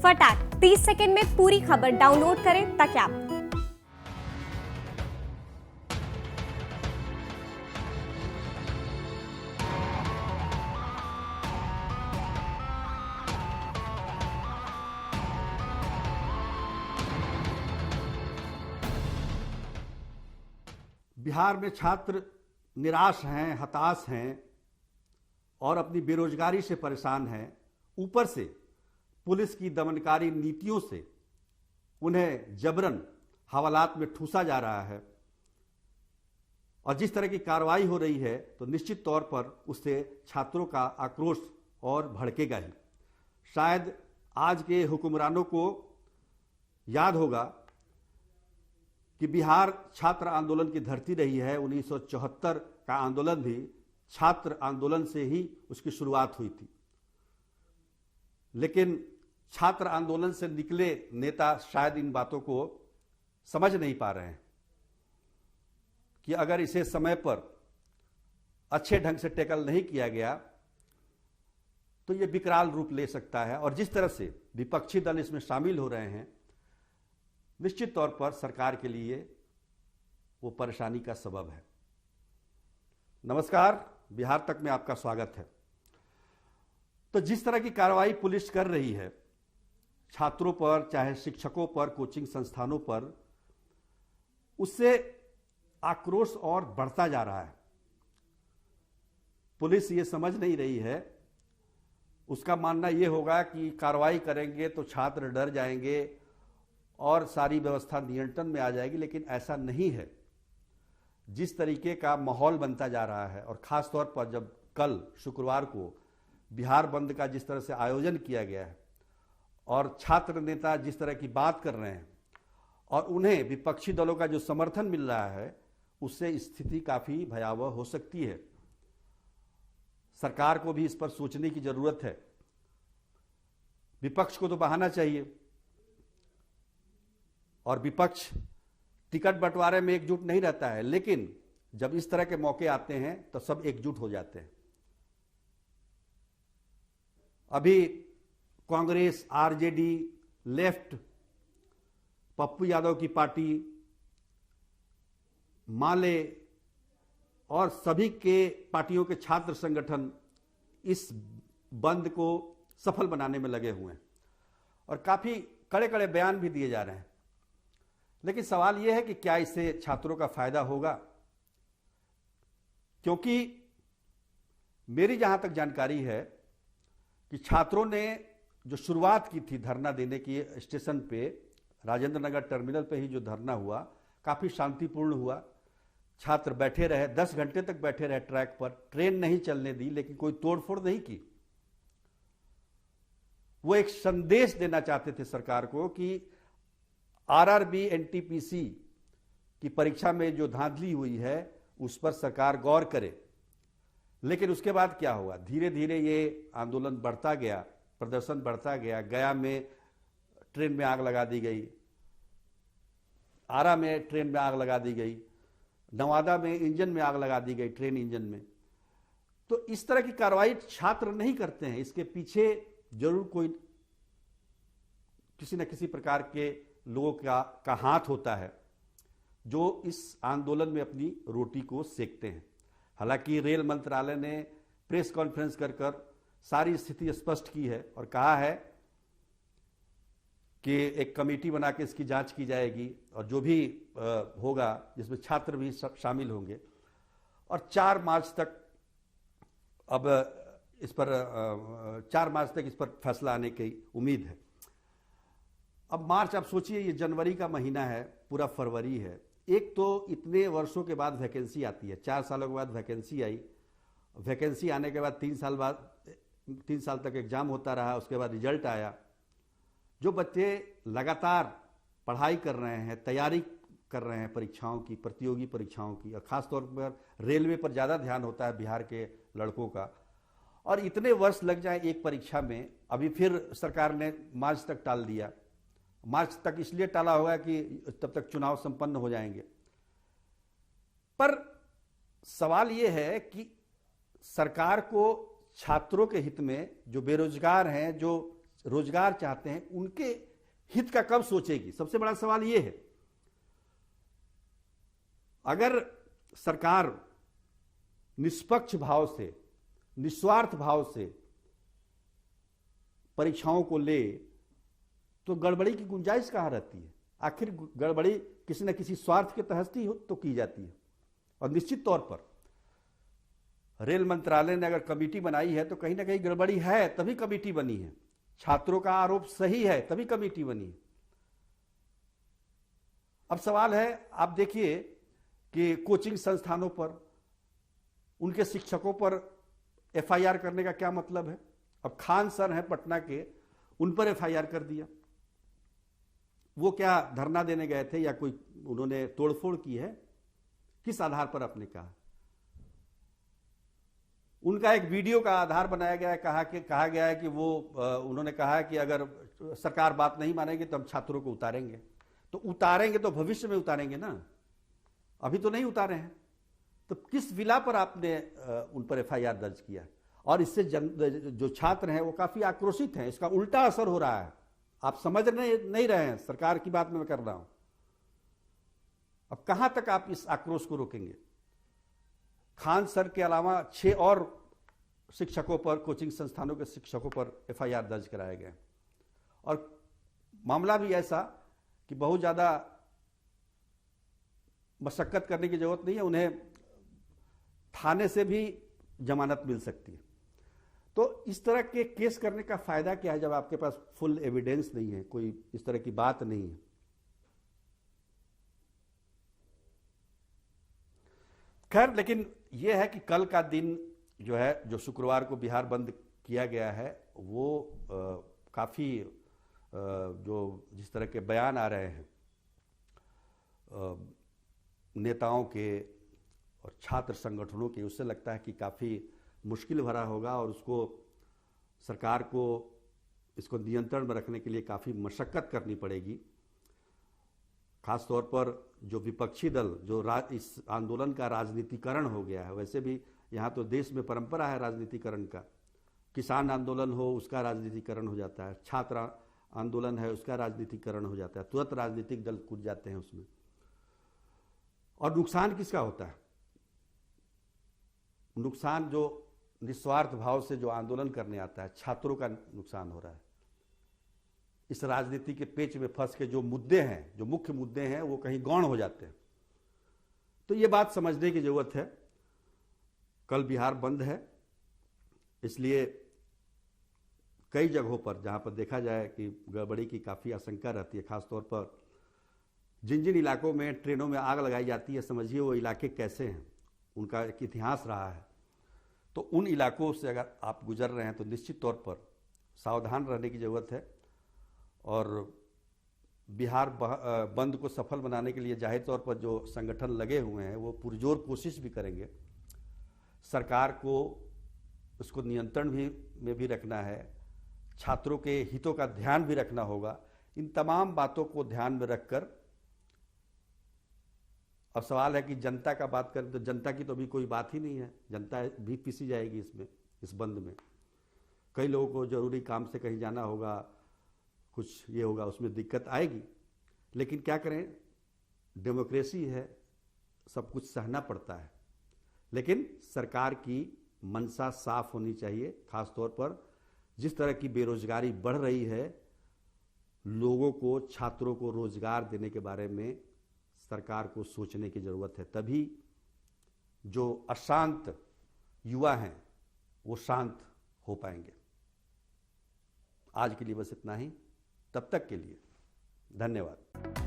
फटाक 30 सेकंड में पूरी खबर डाउनलोड करें ताकि आप बिहार में छात्र निराश हैं, हताश हैं और अपनी बेरोजगारी से परेशान हैं। ऊपर से पुलिस की दमनकारी नीतियों से उन्हें जबरन हवालात में ठूसा जा रहा है और जिस तरह की कार्रवाई हो रही है तो निश्चित तौर पर उससे छात्रों का आक्रोश और भड़केगा ही। शायद आज के हुक्मरानों को याद होगा कि बिहार छात्र आंदोलन की धरती रही है। 1974 का आंदोलन भी छात्र आंदोलन से ही उसकी शुरुआत हुई थी, लेकिन छात्र आंदोलन से निकले नेता शायद इन बातों को समझ नहीं पा रहे हैं कि अगर इसे समय पर अच्छे ढंग से टैकल नहीं किया गया तो यह विकराल रूप ले सकता है। और जिस तरह से विपक्षी दल इसमें शामिल हो रहे हैं, निश्चित तौर पर सरकार के लिए वो परेशानी का सबब है। नमस्कार, बिहार तक में आपका स्वागत है। तो जिस तरह की कार्रवाई पुलिस कर रही है छात्रों पर, चाहे शिक्षकों पर, कोचिंग संस्थानों पर, उससे आक्रोश और बढ़ता जा रहा है। पुलिस ये समझ नहीं रही है, उसका मानना यह होगा कि कार्रवाई करेंगे तो छात्र डर जाएंगे और सारी व्यवस्था नियंत्रण में आ जाएगी, लेकिन ऐसा नहीं है। जिस तरीके का माहौल बनता जा रहा है और खास तौर पर जब कल शुक्रवार को बिहार बंद का जिस तरह से आयोजन किया गया है और छात्र नेता जिस तरह की बात कर रहे हैं और उन्हें विपक्षी दलों का जो समर्थन मिल रहा है, उससे स्थिति काफी भयावह हो सकती है। सरकार को भी इस पर सोचने की जरूरत है। विपक्ष को तो बहाना चाहिए और विपक्ष टिकट बंटवारे में एकजुट नहीं रहता है, लेकिन जब इस तरह के मौके आते हैं तो सब एकजुट हो जाते हैं। अभी कांग्रेस, आरजेडी, लेफ्ट, पप्पू यादव की पार्टी, माले और सभी के पार्टियों के छात्र संगठन इस बंद को सफल बनाने में लगे हुए हैं और काफी कड़े कड़े बयान भी दिए जा रहे हैं। लेकिन सवाल यह है कि क्या इससे छात्रों का फायदा होगा, क्योंकि मेरी जहां तक जानकारी है कि छात्रों ने जो शुरुआत की थी धरना देने की, स्टेशन पे राजेंद्र नगर टर्मिनल पे ही जो धरना हुआ काफी शांतिपूर्ण हुआ। छात्र बैठे रहे, 10 घंटे तक बैठे रहे ट्रैक पर, ट्रेन नहीं चलने दी, लेकिन कोई तोड़फोड़ नहीं की। वो एक संदेश देना चाहते थे सरकार को कि आरआरबी एनटीपीसी की परीक्षा में जो धांधली हुई है उस पर सरकार गौर करे। लेकिन उसके बाद क्या हुआ, धीरे धीरे ये आंदोलन बढ़ता गया, प्रदर्शन बढ़ता गया। गया में ट्रेन में आग लगा दी गई, आरा में ट्रेन में आग लगा दी गई, नवादा में इंजन में आग लगा दी गई, ट्रेन इंजन में। तो इस तरह की कार्रवाई छात्र नहीं करते हैं, इसके पीछे जरूर कोई किसी न किसी प्रकार के लोगों का हाथ होता है जो इस आंदोलन में अपनी रोटी को सेकते हैं। हालांकि रेल मंत्रालय ने प्रेस कॉन्फ्रेंस कर सारी स्थिति स्पष्ट की है और कहा है कि एक कमेटी बना के इसकी जांच की जाएगी और जो भी होगा जिसमें छात्र भी शामिल होंगे और 4 मार्च तक अब इस पर 4 मार्च तक इस पर फैसला आने की उम्मीद है। अब मार्च, आप सोचिए ये जनवरी का महीना है, पूरा फरवरी है। एक तो इतने वर्षों के बाद वैकेंसी आती है, 4 सालों के बाद वैकेंसी आई। वैकेंसी आने के बाद 3 साल तक एग्जाम होता रहा, उसके बाद रिजल्ट आया। जो बच्चे लगातार पढ़ाई कर रहे हैं, तैयारी कर रहे हैं परीक्षाओं की, प्रतियोगी परीक्षाओं की, और खासतौर पर रेलवे पर ज़्यादा ध्यान होता है बिहार के लड़कों का, और इतने वर्ष लग जाए एक परीक्षा में। अभी फिर सरकार ने मार्च तक टाल दिया। मार्च तक इसलिए टाला होगा कि तब तक चुनाव संपन्न हो जाएंगे। पर सवाल यह है कि सरकार को छात्रों के हित में, जो बेरोजगार हैं, जो रोजगार चाहते हैं उनके हित का कब सोचेगी? सबसे बड़ा सवाल यह है। अगर सरकार निष्पक्ष भाव से, निस्वार्थ भाव से परीक्षाओं को ले तो गड़बड़ी की गुंजाइश कहां रहती है? आखिर गड़बड़ी किसी न किसी स्वार्थ के तहत ही तो की जाती है। और निश्चित तौर पर रेल मंत्रालय ने अगर कमेटी बनाई है तो कहीं ना कहीं गड़बड़ी है, तभी कमेटी बनी है। छात्रों का आरोप सही है, तभी कमेटी बनी है। अब सवाल है, आप देखिए कि कोचिंग संस्थानों पर, उनके शिक्षकों पर एफआईआर करने का क्या मतलब है? अब खान सर हैं पटना के, उन पर एफआईआर कर दिया। वो क्या धरना देने गए थे या कोई उन्होंने तोड़फोड़ की है? किस आधार पर आपने कहा? उनका एक वीडियो का आधार बनाया गया है, कहा गया है कि वो उन्होंने कहा है कि अगर सरकार बात नहीं मानेगी तो हम छात्रों को उतारेंगे। तो उतारेंगे तो भविष्य में उतारेंगे ना, अभी तो नहीं उतारे हैं। तो किस विला पर आपने उन पर एफआईआर दर्ज किया? और इससे जो छात्र हैं वो काफी आक्रोशित हैं। इसका उल्टा असर हो रहा है। आप समझ नहीं रहे हैं, सरकार की बात मैं कर रहा हूं। अब कहां तक आप इस आक्रोश को रोकेंगे? खान सर के अलावा 6 और शिक्षकों पर, कोचिंग संस्थानों के शिक्षकों पर एफआईआर दर्ज कराए गए। और मामला भी ऐसा कि बहुत ज्यादा मशक्कत करने की जरूरत नहीं है, उन्हें थाने से भी जमानत मिल सकती है। तो इस तरह के केस करने का फायदा क्या है जब आपके पास फुल एविडेंस नहीं है, कोई इस तरह की बात नहीं है। खैर, लेकिन यह है कि कल का दिन जो है, जो शुक्रवार को बिहार बंद किया गया है, वो काफी जो जिस तरह के बयान आ रहे हैं नेताओं के और छात्र संगठनों के, उससे लगता है कि काफी मुश्किल भरा होगा और उसको सरकार को इसको नियंत्रण में रखने के लिए काफी मशक्कत करनी पड़ेगी। खासतौर पर जो विपक्षी दल, जो इस आंदोलन का राजनीतिकरण हो गया है, वैसे भी यहाँ तो देश में परंपरा है राजनीतिकरण का। किसान आंदोलन हो उसका राजनीतिकरण हो जाता है, छात्र आंदोलन है उसका राजनीतिकरण हो जाता है, तुरंत राजनीतिक दल कूद जाते हैं उसमें। और नुकसान किसका होता है? नुकसान जो निस्वार्थ भाव से जो आंदोलन करने आता है, छात्रों का नुकसान हो रहा है। इस राजनीति के पेच में फंस के जो मुद्दे हैं, जो मुख्य मुद्दे हैं, वो कहीं गौण हो जाते हैं। तो ये बात समझने की जरूरत है। कल बिहार बंद है, इसलिए कई जगहों पर जहां पर देखा जाए कि गड़बड़ी की काफी आशंका रहती है, खासतौर पर जिन जिन इलाकों में ट्रेनों में आग लगाई जाती है, समझिए वो इलाके कैसे हैं, उनका एक इतिहास रहा है। तो उन इलाकों से अगर आप गुजर रहे हैं तो निश्चित तौर पर सावधान रहने की जरूरत है। और बिहार बंद को सफल बनाने के लिए जाहिर तौर पर जो संगठन लगे हुए हैं वो पुरजोर कोशिश भी करेंगे। सरकार को उसको नियंत्रण में भी रखना है, छात्रों के हितों का ध्यान भी रखना होगा। इन तमाम बातों को ध्यान में रखकर अब सवाल है कि जनता का बात करें तो जनता की तो अभी कोई बात ही नहीं है। जनता भी पिसी जाएगी इसमें, इस बंद में। कई लोगों को जरूरी काम से कहीं जाना होगा, कुछ ये होगा, उसमें दिक्कत आएगी। लेकिन क्या करें, डेमोक्रेसी है, सब कुछ सहना पड़ता है। लेकिन सरकार की मंशा साफ होनी चाहिए। खासतौर पर जिस तरह की बेरोजगारी बढ़ रही है, लोगों को, छात्रों को रोजगार देने के बारे में सरकार को सोचने की जरूरत है। तभी जो अशांत युवा हैं वो शांत हो पाएंगे। आज के लिए बस इतना ही। तब तक के लिए धन्यवाद।